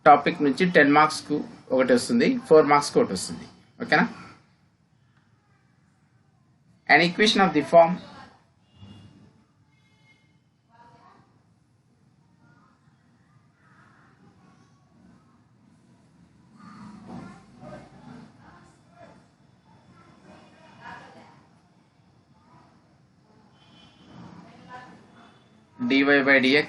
Topic నుంచి 10 మార్క్స్కు ఒకటి వస్తుంది, 4 మార్క్స్కి ఒకటి వస్తుంది. ఓకేనా? An equation of the form dy by dx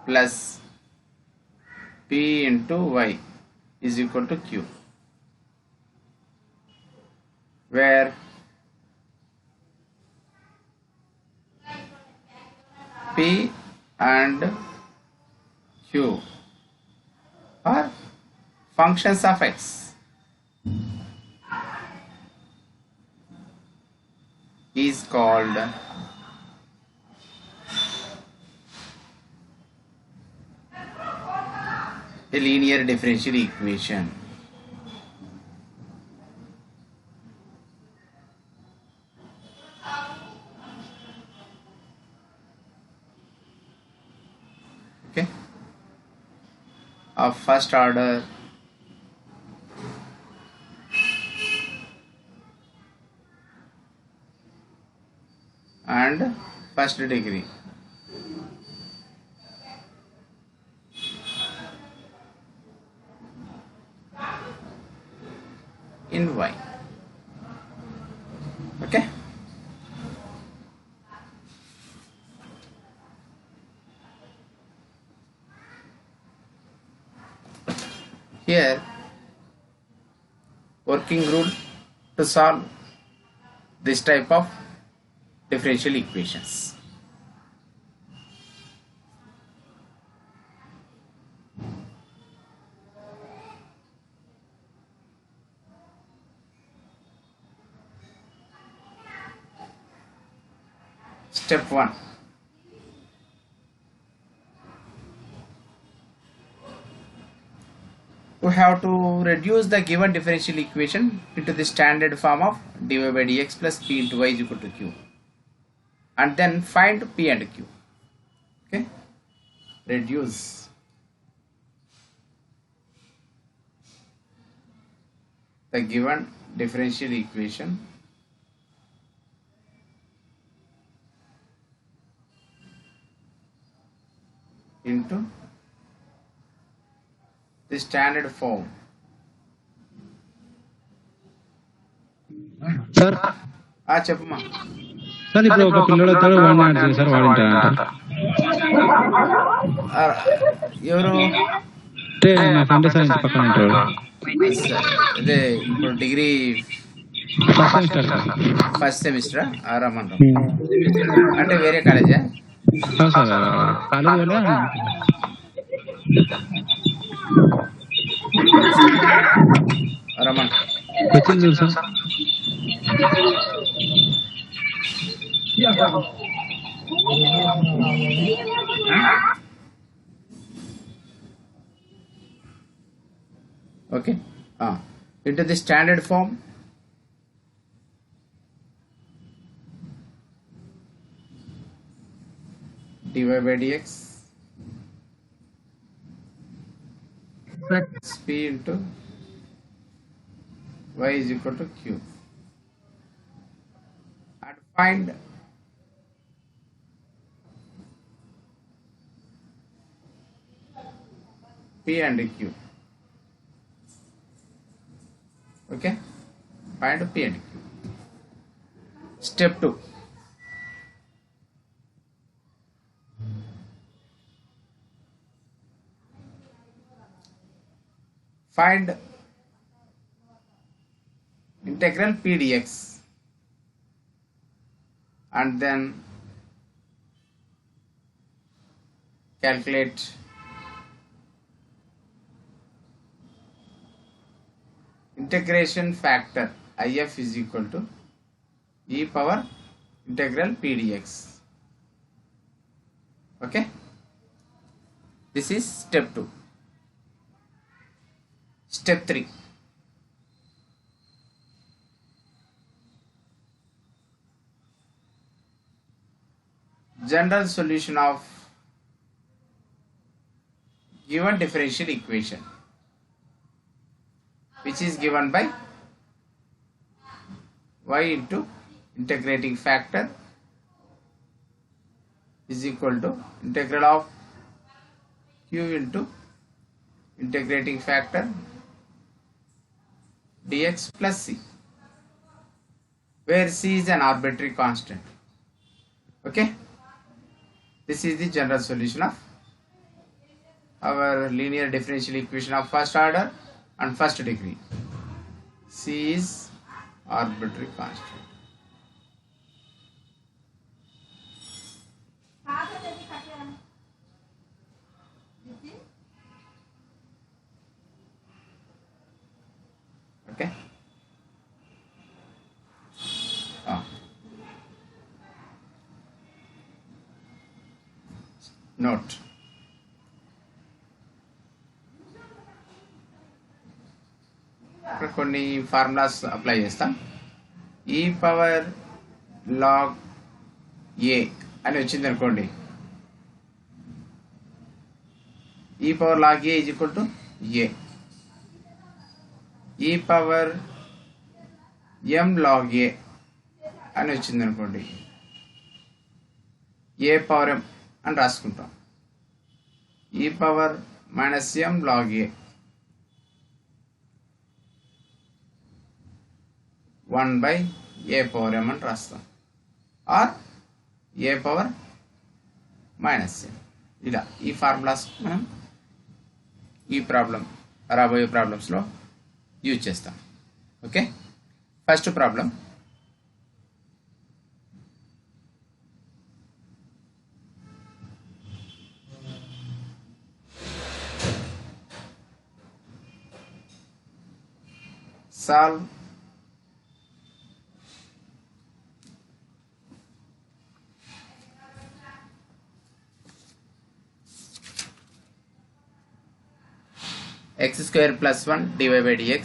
plus p into y is equal to q, where p and q are functions of x. Is called a linear differential equation. Okay, of first order and first degree. In y. Okay, here working rule to solve this type of differential equations. Step 1. We have to reduce the given differential equation into the standard form of dy by dx plus p into y is equal to q, and then find p and q. Okay, reduce the given differential equation into the standard form. Sir చెప్పమ్మా. Sir ఇప్పుడు ఒక పిల్లడు వస్తాడు, వాడిని add చేశారు, వాడింటారంట. ఎవరు అంటే నా ఫ్రెండ్ సార్ ఇంటి పక్కన ఉంటాడు. అదే ఇప్పుడు డిగ్రీ ఫస్ట్ సెమిస్టర్ రమ్మను. అంటే వేరే కాలేజా? సార్ కాలేజ్ వల్ల రమ్మను. వచ్చింది చూడు sir. Okay, into the standard form dy by dx plus p into y is equal to q, and find p and q. Okay, find p and q. Step 2. Find integral p dx, and then calculate integration factor if is equal to e power integral p dx. Okay, this is step 2. Step 3. General solution of given differential equation, which is given by y into integrating factor is equal to integral of q into integrating factor dx plus c, where c is an arbitrary constant. Okay, this is the general solution of our linear differential equation of first order and first degree. C is arbitrary constant. Okay. Note. ఇక్కడ కొన్ని formulas apply చేస్తాం. ఈ power log ఏ అని వచ్చింది అనుకోండి, ఈ power log a is equal to a. ఈ power ఎం log ఏ అని వచ్చింది అనుకోండి, ఏ పవర్ ఎం అని రాసుకుంటాం. E power minus M log A 1 by a power m అని రాస్తాం, or A power minus M. ఇలా ఈ ఫార్ములాస్ మనం ఈ ప్రాబ్లం రాబోయే ప్రాబ్లమ్స్లో యూజ్ చేస్తాం. Okay, first problem. Solve x square plus 1 dy by dx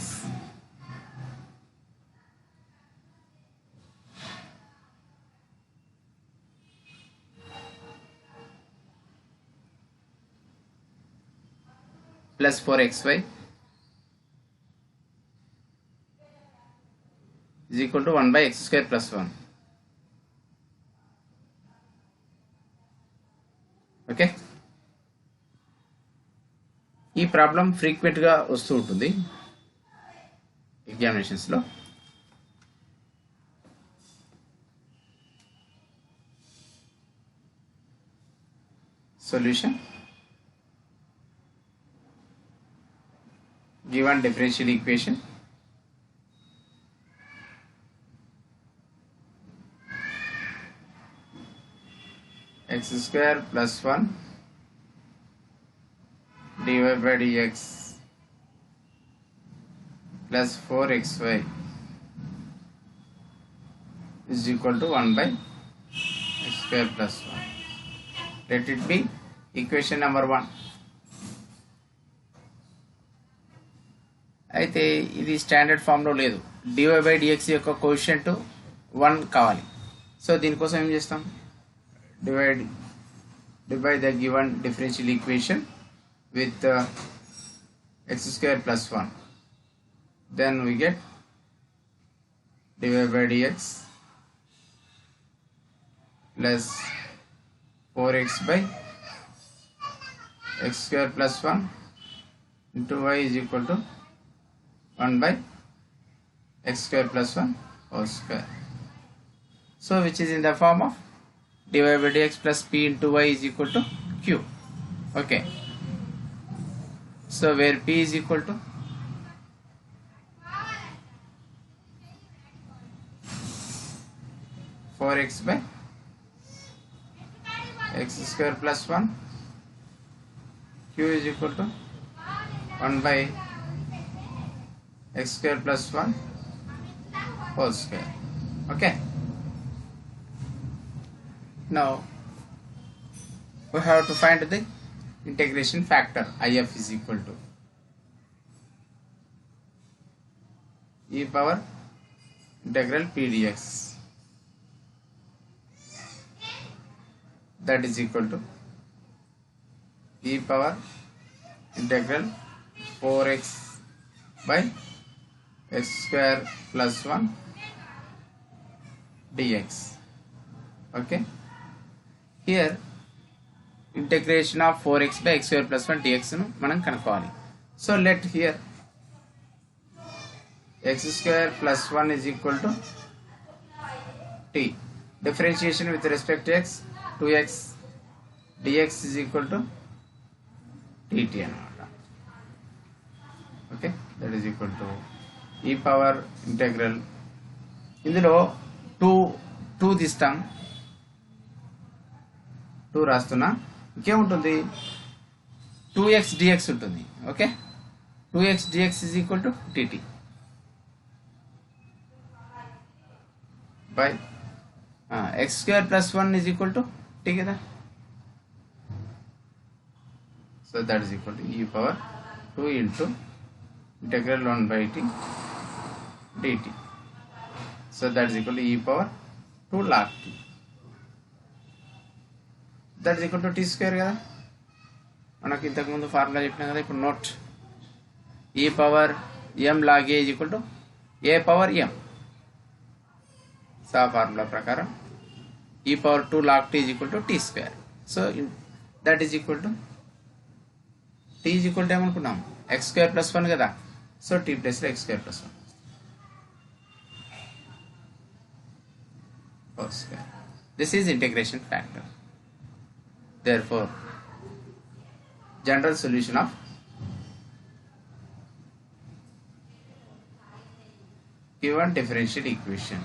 plus 4xy is equal to 1 by x square plus 1. Okay, ఈ ప్రాబ్లం ఫ్రీక్వెంట్గా వస్తూ ఉంటుంది ఎగ్జామినేషన్స్లో. Solution: given differential equation x square plus 1 dy by dx plus 4xy is equal to 1 by x square plus 1. Let it be equation number 1. అయితే ఇది standard ఫామ్లో లేదు. dy by dx యొక్క కోఎఫిషియంట్ 1 కావాలి. సో దీనికోసం ఏం చేస్తాం? divide the given differential equation with x square plus 1, then we get dy by dx plus 4x by x square plus 1 into y is equal to 1 by x square plus 1 whole square. So which is in the form of dy by dx plus p into y is equal to q. Okay, so where p is equal to four x by x square plus 1, q is equal to 1 by x square plus 1 whole square. Okay, now we have to find the integration factor. IF is equal to e power integral p dx, that is equal to e power integral 4x by x square plus 1 dx. Okay, here integration of 4x by x square plus 1 dx ను మనం కనుక్కోవాలి. So let here x square plus 1 is equal to t. Differentiation with respect to x, 2x dx is equal to dt అన్నమాట. Okay, that is equal to ఈ power integral, ఇందులో 2 తీస్తాం, 2 రాస్తున్నా, ఇంకేముంటుంది 2x dx ఉంటుంది. Okay, 2x dx is equal to dt by x square plus 1 is equal to t కదా. So that is equal to e power 2 into integral 1 by t dt. So that is equal to e power 2 log t. That is equal to t square కదా. మనకి ఇంతకు ముందు formula చెప్పినా కదా. ఇప్పుడు note, e power m log a is equal to a power m. So ఆ formula ప్రకారం e power 2 log t is equal to t square. So that is equal to t is equal to ఏమనుకున్నాం, x square plus 1 కదా. So t plus x square plus 1 whole square. This is integration factor. Therefore general solution of given differential equation.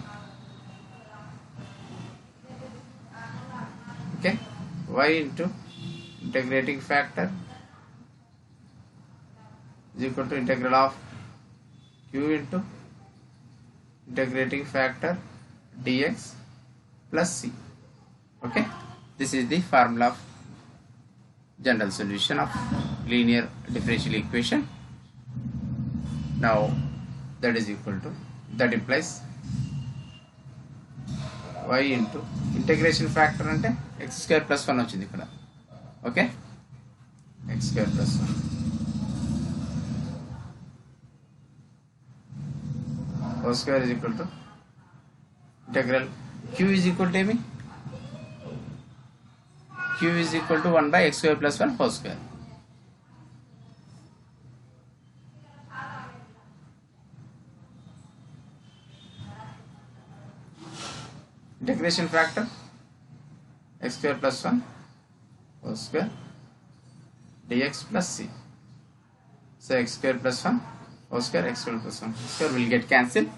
Okay, y into integrating factor is equal to integral of q into integrating factor dx plus c. Okay, this is the formula of general solution of linear differential equation. Now that is equal to, that implies y into integration factor అంటే x square plus 1 వచ్చింది ఇక్కడ. Okay, x square plus 1 whole square is equal to integral q is equal to ఏమి, q is equal to 1 by x square plus 1 whole square. Integration factor x square plus 1 whole square dx plus c. So x square plus 1 whole square, x square plus 1 whole square will get cancelled.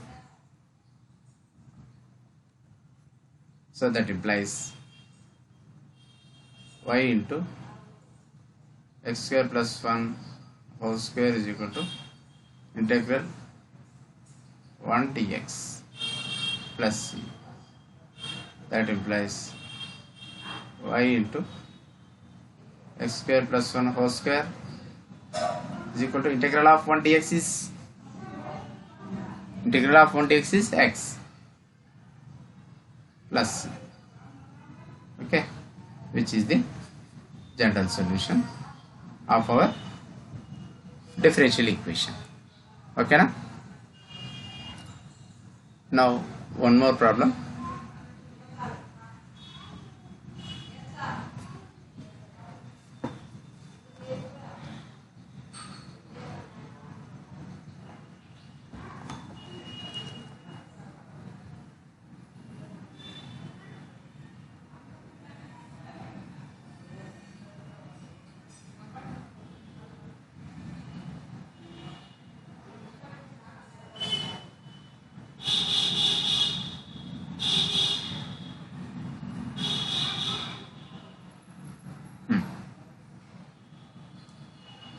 So that implies y into x square plus 1 whole square is equal to integral 1 dx plus c. That implies y into x square plus 1 whole square is equal to integral of 1 dx is, integral of 1 dx is x plus c. Okay, which is the general solution of our differential equation. Okay na? Now one more problem.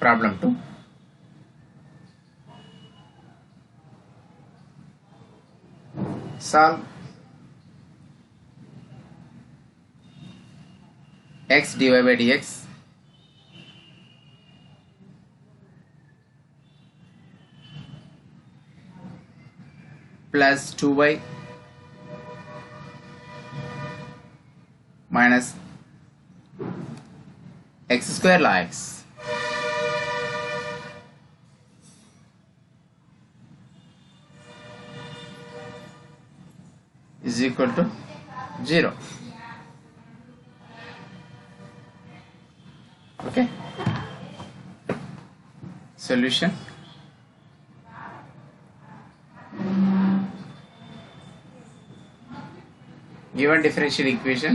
Problem 2. Solve x dy by dx plus 2y minus x square log x is equal to 0. Okay, solution. Given differential equation,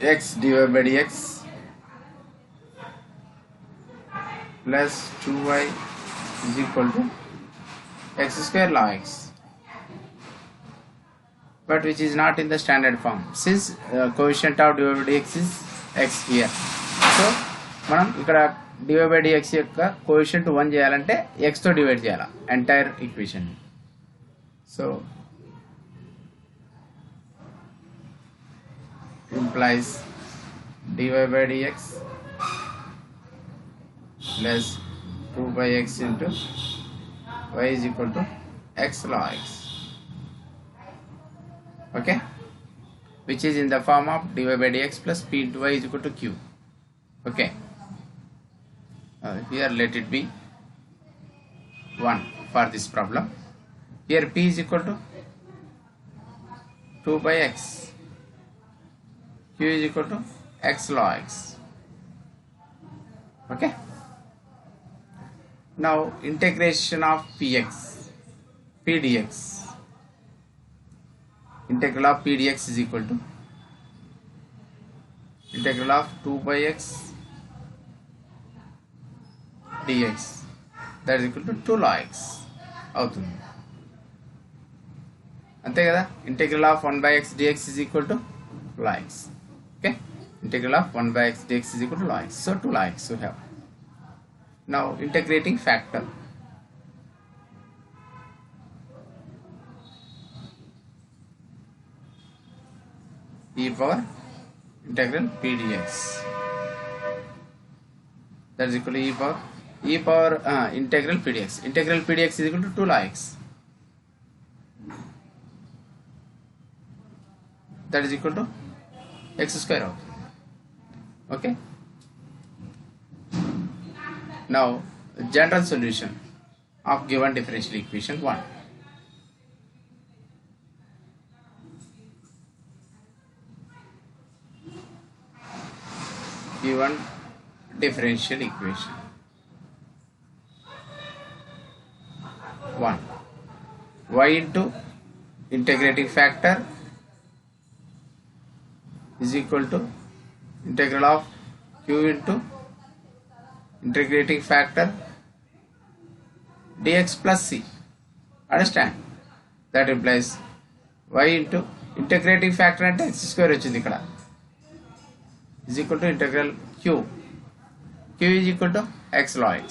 x divided by dx plus 2y is equal to x square log x, but which is not in the standard form since coefficient of divided by dx is x here. So మనం ఇక్కడ divided by dx యొక్క coefficient 1 చేయాలంటే x తో divide చేయాలి entire equation. So implies dy by dx plus 2 by x into y is equal to x log x. Okay, which is in the form of dy by dx plus p into y is equal to q. Okay, here let it be 1 for this problem. Here p is equal to 2 by x, q is equal to x log x. Okay, now integration of px p dx, integral of p dx is equal to integral of 2 by x dx, that is equal to 2 log x అవుతుంది. అంతే కదా. Integral of 1 by x dx is equal to log x. Okay, integral of 1 by x dx is equal to log x. So 2 log x we have. Now integrating factor, e power integral p dx, that is equal to e power integral p dx. Integral p dx is equal to 2 log x, that is equal to x square out. Okay, now general solution of given differential equation 1. Given differential equation 1, y into integrating factor is equal to integral of q into integrating factor dx plus c. Understand? That implies y into integrating factor అంటే x square వచ్చింది ఇక్కడ, is equal to integral q is equal to x log x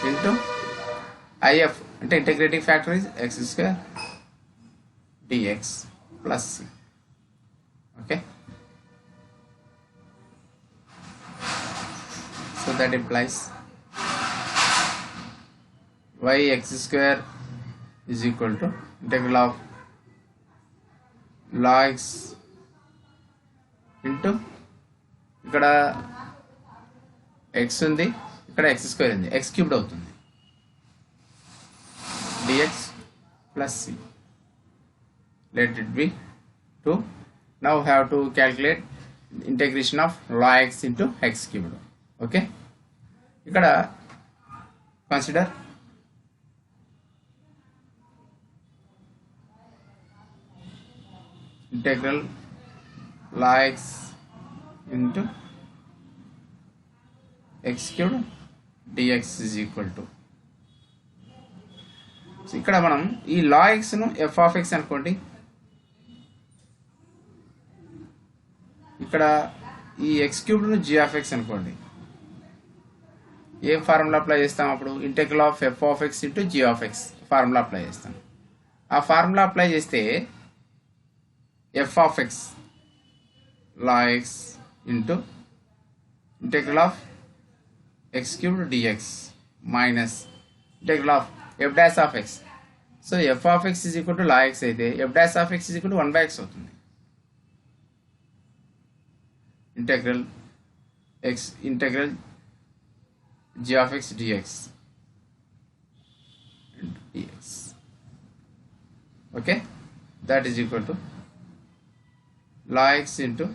into if అంటే integrating factor is x square dx plus c. Okay, so that implies y x square is equal to integral of log x into ఇక్కడ x ఉంది, ఇక్కడ x square ఉంది, x cubed అవుతుంది, dx plus c. Let it be 2. Now we have to calculate integration of log x into x cubed. Okay, ఇక్కడ consider integral log x into x cubed dx is equal to. So ఇక్కడ మనం ఈ log x ను f of x అనుకోండి, ఇక్కడ ఈ x cubed ను g of x అనుకోండి. ఏ ఫార్ములా అప్లై చేస్తాం అప్పుడు? Integral of f of x into g of x formula apply చేస్తాం. ఆ ఫార్ములా అప్లై చేస్తే f of x log x into integral of x cubed dx minus integral of f dash of x. So f of x is equal to log x అయితే f dash of x is equal to 1 by x అవుతుంది. integral g of x dx into dx. Okay, that is equal to log x into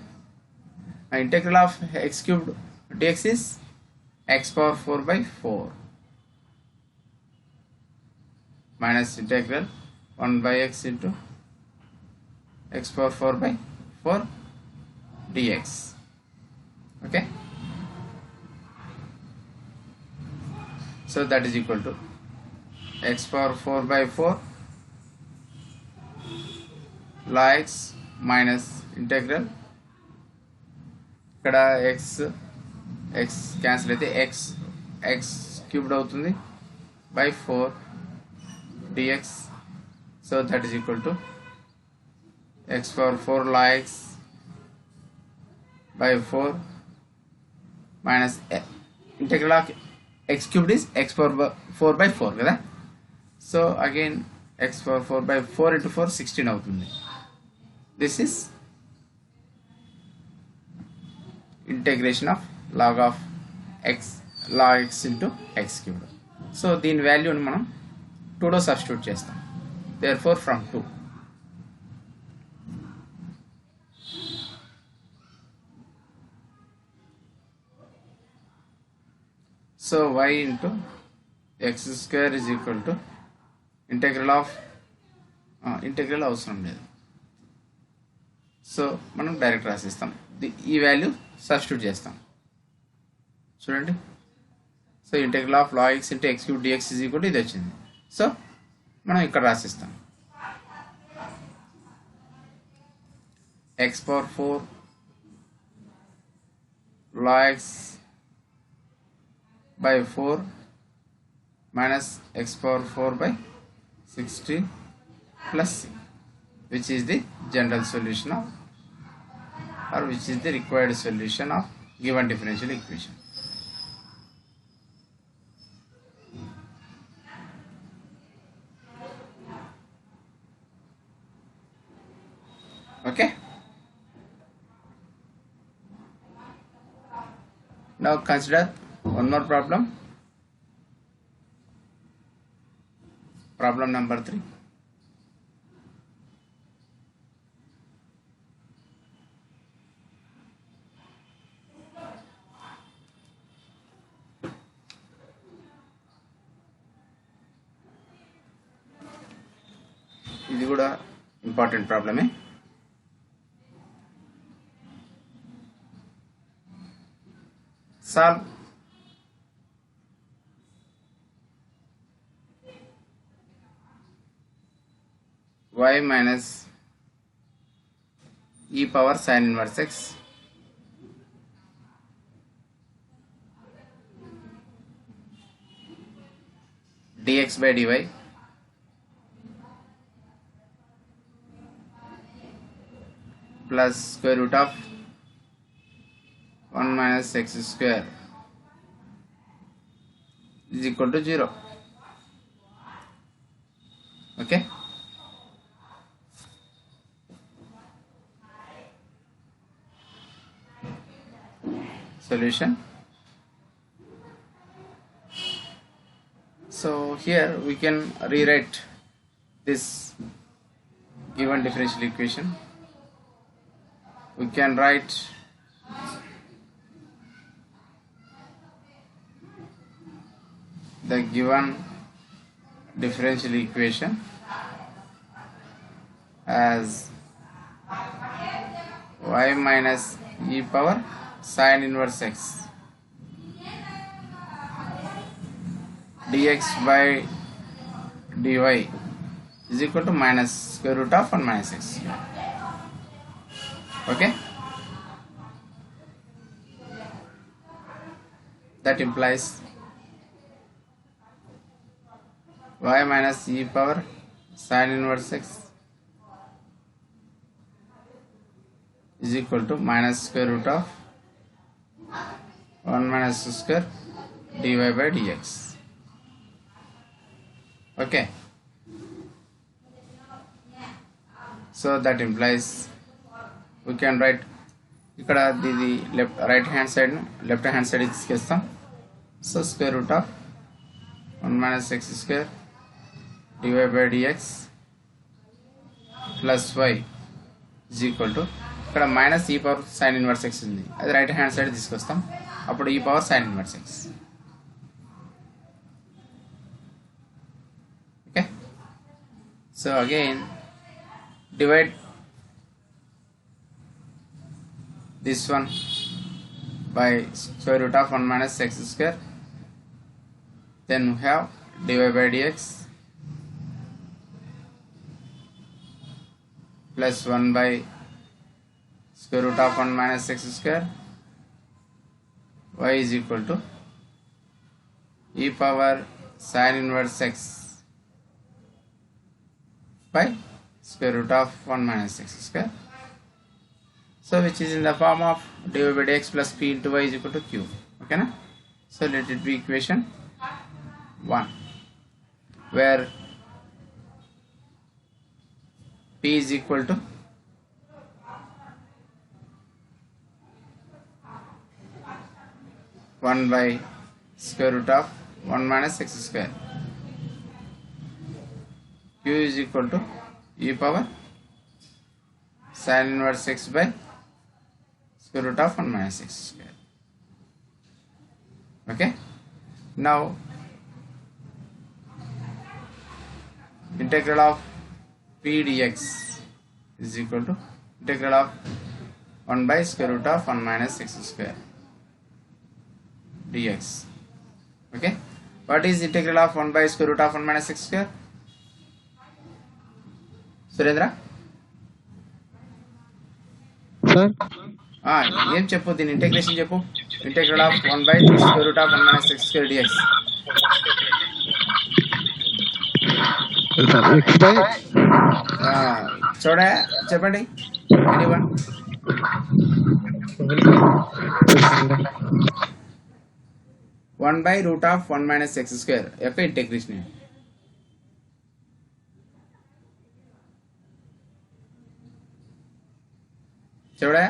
integral of x cubed dx is x power 4 by 4 minus integral 1 by x into x power 4 by 4 dx. Okay, so that is equal to x power 4 by 4 log x minus integral ఇక్కడ x cancel అయితే x cubed అవుతుంది by 4 dx. So that is equal to x power 4 log x by 4 minus integral of x cubed is x power 4 by 4 కదా. So again x power 4 by 4 into 4 16 అవుతుంది. This is integration of log x into x cubed. So దీని వాల్యూని మనం 2లో substitute చేస్తాం. Therefore from 2 so y into x square is equal to integral of integral అవసరం లేదు. So మనం direct రాసిస్తాం. ఈ వాల్యూ సబ్స్టిట్యూట్ చేస్తాం. చూడండి, so integral of log x into x cube dx is equal to ఇది వచ్చింది. సో మనం ఇక్కడ రాసిస్తాం x power 4 log x by 4 minus x power 4 by 16 plus c, which is the general solution of, or which is the required solution of given differential equation. Okay, now consider one more problem, problem number 3. ఇది కూడా important ప్రాబ్లమే. solve y minus e power sin inverse x dx by dy plus square root of 1 minus x square is equal to 0. Okay, solution. So here we can rewrite this given differential equation. We can write the given differential equation as y minus e power sin inverse x dx by dy is equal to minus square root of 1 minus x. Okay, that implies y minus e power sin inverse x is equal to minus square root of 1 minus square dy by dx. Okay, so that implies we can write ఇక్కడ ఇది right hand side left hand side తీసుకెస్తాం. So square root of 1 minus x square divided by dx plus y is equal to ఇక్కడ minus ఈ power sign inverse X ఉంది, అది right hand side తీసుకొస్తాం. అప్పుడు ఈ power sign inverse X. Okay, so again divide this one by square root of 1 minus x square, then we have dy by dx plus 1 by square root of 1 minus x square, y is equal to e power sin inverse x by square root of 1 minus x square. So which is in the form of dy by dx plus p into y is equal to q. Okay na? So let it be equation 1, where p is equal to one by square root of 1 minus x square, q is equal to e power sin inverse x by square root of 1 minus x square. Okay, now integral of p dx is equal to integral of 1 by square root of 1 minus x square dx. Okay, what is integral of 1 by square root of 1 minus x square? Surendra, sir ఏం చెప్పు, దీని integration చెప్పు. Integral of 1 by square root of 1 minus x square dx. Sir X by చూడా చెప్పండి, anyone? 1 by root of 1 minus x square యొక్క integration. చూడా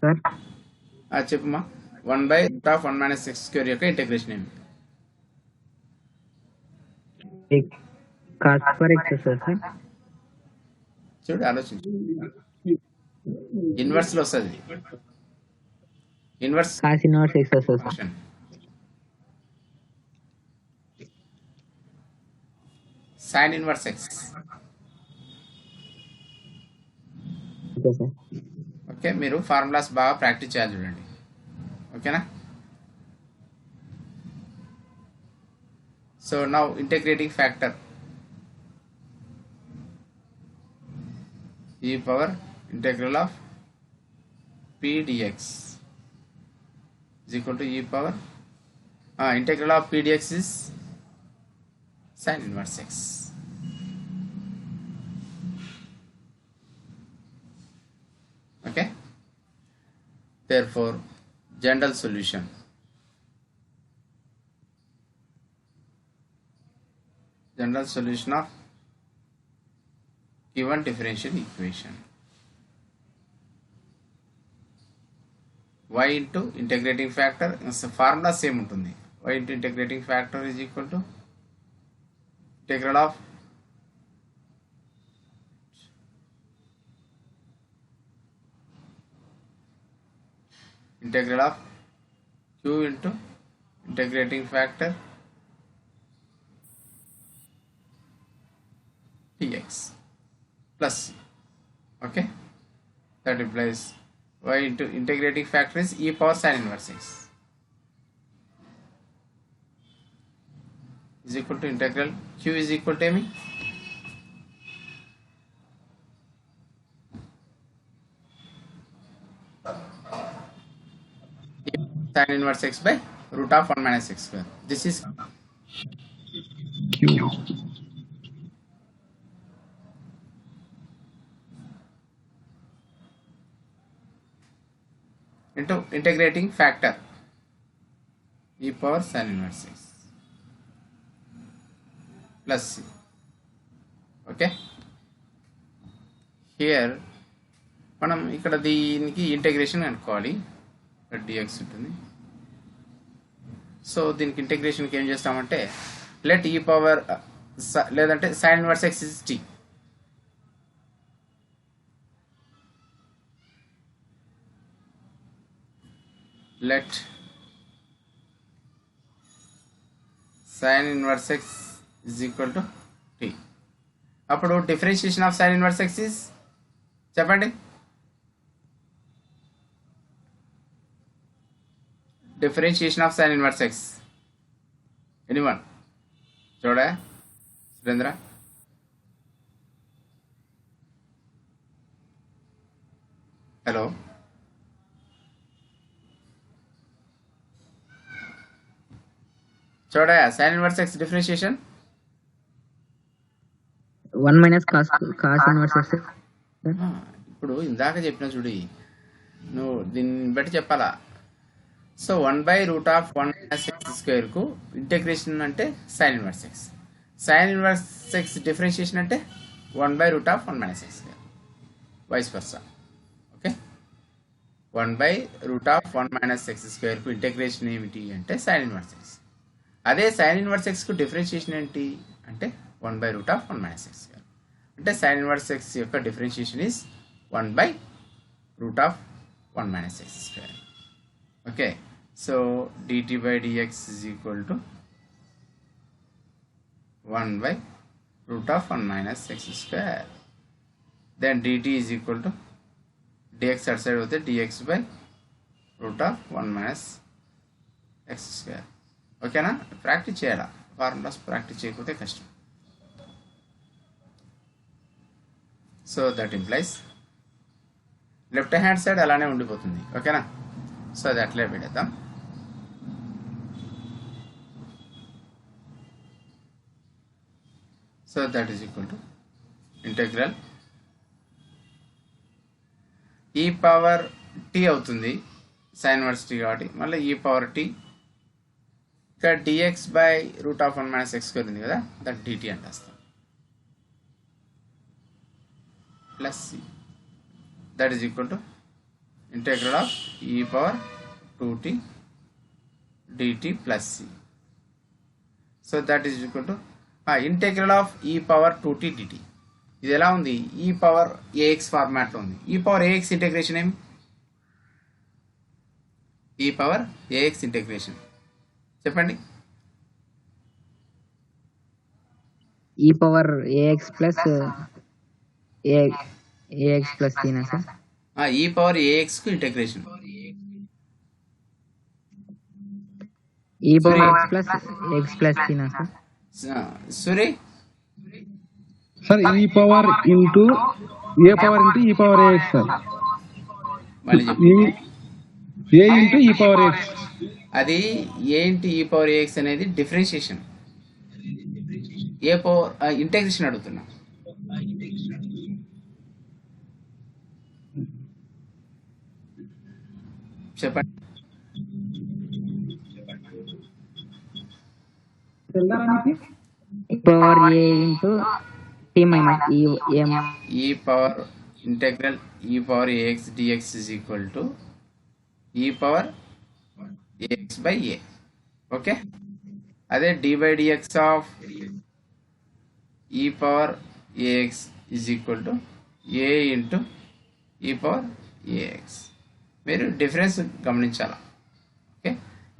sir చెప్పమ్మా. 1 by root of 1 minus x square యొక్క ఇంటెగ్రేషన్ ఏమి? cos per x sir. చూడు, ఆలోచించు. Inverse లో వస్తుంది. Inverse cos inverse x sir. Function. sin inverse x. Okay sir. Okay, మీరు ఫార్ములాస్ బాగా ప్రాక్టీస్ చేయాలి చూడండి. ఓకేనా? So now integrating factor e power integral of p dx is equal to e power integral of p dx is sin inverse x. Okay, therefore general solution of given differential equation, y into integrating factor formula same ఉంటుంది. Y into integrating factor is equal to integral of q into integrating factor dx plus c. Okay, that implies y into integrating factor is e power sin inverse x is equal to integral q is equal to me sin inverse x by root of 1 minus x square. This is Q. into integrating factor e power sin inverse x plus c. Okay, here మనం ఇక్కడ దీనికి integration కనుక్కోవాలి. dx ఉంటుంది. So దీనికి ఇంటిగ్రేషన్కి ఏం చేస్తామంటే let ఈ power లేదంటే sine inverse x is t. Let sine inverse x is equal to t. అప్పుడు differentiation of sine inverse x is చెప్పండి. Differentiation of sine inverse x anyone? చూడ సురేంద్ర. హలో, చూడ sine inverse x differentiation 1 minus cos inverse x. ఇప్పుడు ఇందాక చెప్పిన చూడి, నువ్వు దీన్ని బట్టి చెప్పాలా. సో 1/√1 - x² కు ఇంటిగ్రేషన్ అంటే sine inverse x. Sine inverse x differentiation అంటే 1/√1 - x², vice versa. Okay, 1/√1 - x² కు ఇంటిగ్రేషన్ ఏమిటి అంటే సైన్ ఇన్వర్స్ ఎక్స్. అదే సైన్ ఇన్వర్స్ ఎక్స్ కు డిఫరెన్షియేషన్ ఏంటి అంటే 1/√1 - x². అంటే సైన్ ఇన్వర్స్ ఎక్స్ యొక్క differentiation is 1/√1 - x². Okay, so dt/dx is equal to 1/√1 - x². Then dt is equal to dx అటు సైడ్ పోతే dx/√1 - x². ఓకేనా? ప్రాక్టీస్ చేయాలా, ఫార్ములాస్ ప్రాక్టీస్ చేయకపోతే కష్టం. So that implies left hand side అలానే ఉండిపోతుంది. ఓకేనా? సో అది అట్లే పెడతాం. So that is equal to integral ఈ పవర్ టీ అవుతుంది, సైన్ ఇన్వర్స్ టీ కాబట్టి మళ్ళీ ఈ పవర్ టీ. ఇక్కడ dx/√1 - x² ఉంది కదా, దట్ dt అంటే వస్తాం plus C. That is equal to integral of e⁻2t dt plus C. So that is equal to integral of e⁻2t dt. ఇది ఎలా ఉంది? e⁻ax ఫార్మాట్లో ఉంది. e⁻ax ఇంటెగ్రేషన్ ఏమి? e⁻ax ఇంటెగ్రేషన్ చెప్పండి. e⁻ax plus ax plus t ना sir? e⁻ax కు integration e⁻x plus x plus t ना सर? సూరి సార్ ఈ పవర్ ఇంటూ ఏ పవర్ ఇంటూ ఈ పవర్ ఏఎక్స్ సార్. మళ్ళీ చెప్పు. ఏ ఇంటూ ఈ పవర్ ఎక్స్. అది ఏంటి? e⁻ax అనేది డిఫరెన్షియేషన్. ఏ పవర్ ఇంటెగ్రేషన్ అడుగుతున్నా. చెప్పండి. e⁻a into t minus em. ఈ power integral e⁻ax dx is equal to e⁻ax/a. Okay, అదే d/dx of e⁻ax is equal to a into e⁻ax. మీరు డిఫరెన్స్ గమనించాలా. ఓకే,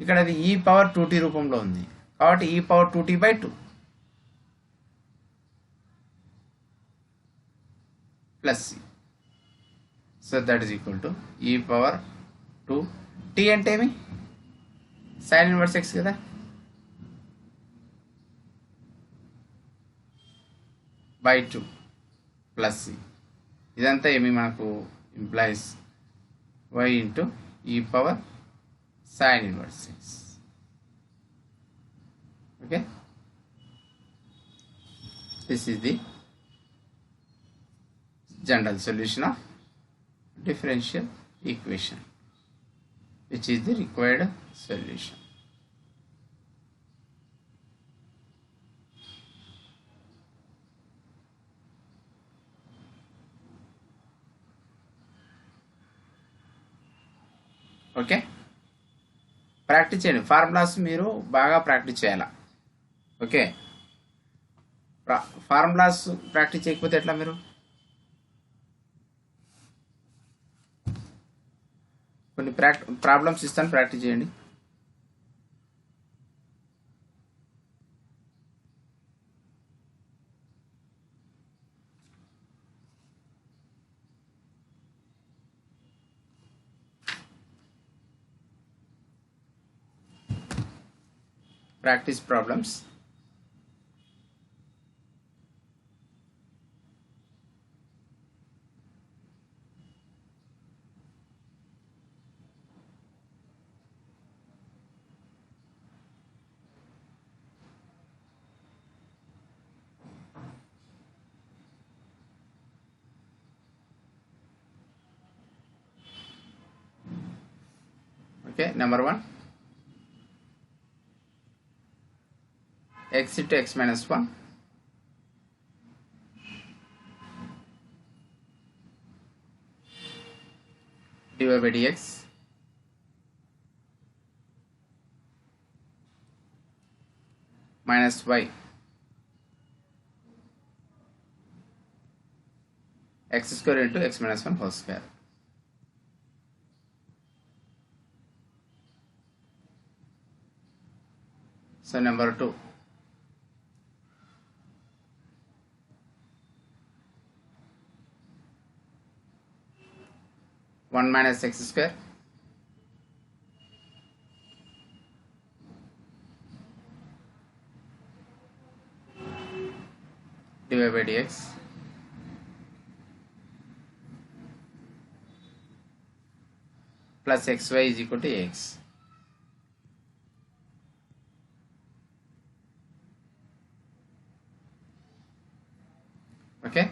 ఇక్కడ అది e⁻2t రూపంలో ఉంది కాబట్టి e⁻2t/2 plus C. So that is equal to e⁻2t అంటే ఏమి? సైన్ ఇన్వర్స్ ఎక్స్ కదా. /2 ప్లస్ సి. ఇదంతా ఏమి మనకు implies y into e⁻sin inverse X. Okay, this is the general solution of differential equation, which is the required solution. Okay, practice చేయండి. Formulas మీరు బాగా practice చేయాలా. ఓకే, ఫార్ములాస్ ప్రాక్టీస్ చేయకపోతే ఎట్లా? మీరు కొన్ని ప్రాబ్లమ్స్ ఇస్తాను, ప్రాక్టీస్ చేయండి. Practice problems. Okay, number 1, x into x minus 1 divided by dx minus y x square into x minus 1 whole square. So number 2, one minus x square divided by dx plus xy is equal to ax. Okay,